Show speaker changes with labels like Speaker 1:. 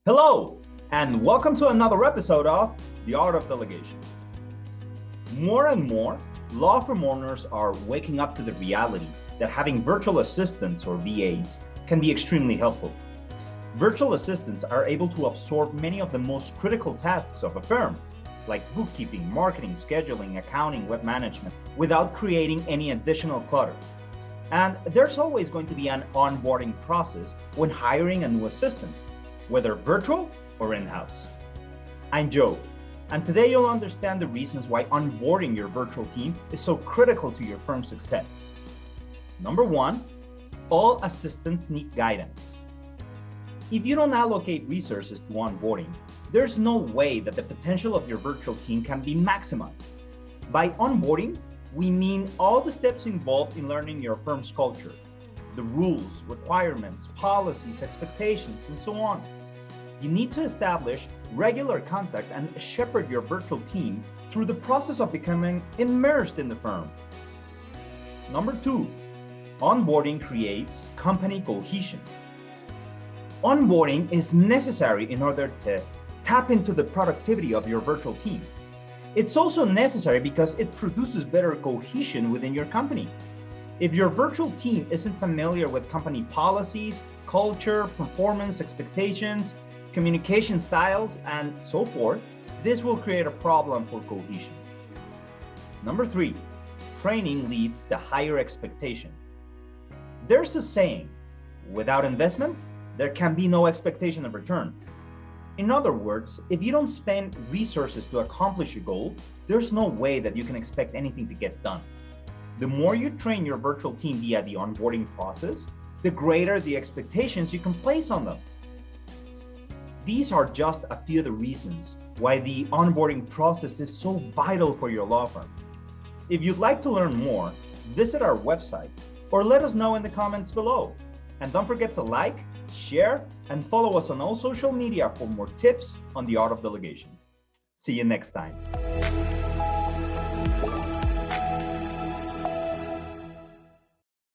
Speaker 1: Hello, and welcome to another episode of The Art of Delegation. More and more, law firm owners are waking up to the reality that having virtual assistants or VAs can be extremely helpful. Virtual assistants are able to absorb many of the most critical tasks of a firm, like bookkeeping, marketing, scheduling, accounting, web management, without creating any additional clutter. And there's always going to be an onboarding process when hiring a new assistant, whether virtual or in-house. I'm Joe, and today you'll understand the reasons why onboarding your virtual team is so critical to your firm's success. Number one, all assistants need guidance. If you don't allocate resources to onboarding, there's no way that the potential of your virtual team can be maximized. By onboarding, we mean all the steps involved in learning your firm's culture, the rules, requirements, policies, expectations, and so on. You need to establish regular contact and shepherd your virtual team through the process of becoming immersed in the firm. Number two, onboarding creates company cohesion. Onboarding is necessary in order to tap into the productivity of your virtual team. It's also necessary because it produces better cohesion within your company. If your virtual team isn't familiar with company policies, culture, performance expectations, communication styles, and so forth, this will create a problem for cohesion. Number three, training leads to higher expectation. There's a saying, without investment, there can be no expectation of return. In other words, if you don't spend resources to accomplish your goal, there's no way that you can expect anything to get done. The more you train your virtual team via the onboarding process, the greater the expectations you can place on them. These are just a few of the reasons why the onboarding process is so vital for your law firm. If you'd like to learn more, visit our website or let us know in the comments below. And don't forget to like, share, and follow us on all social media for more tips on the art of delegation. See you next time.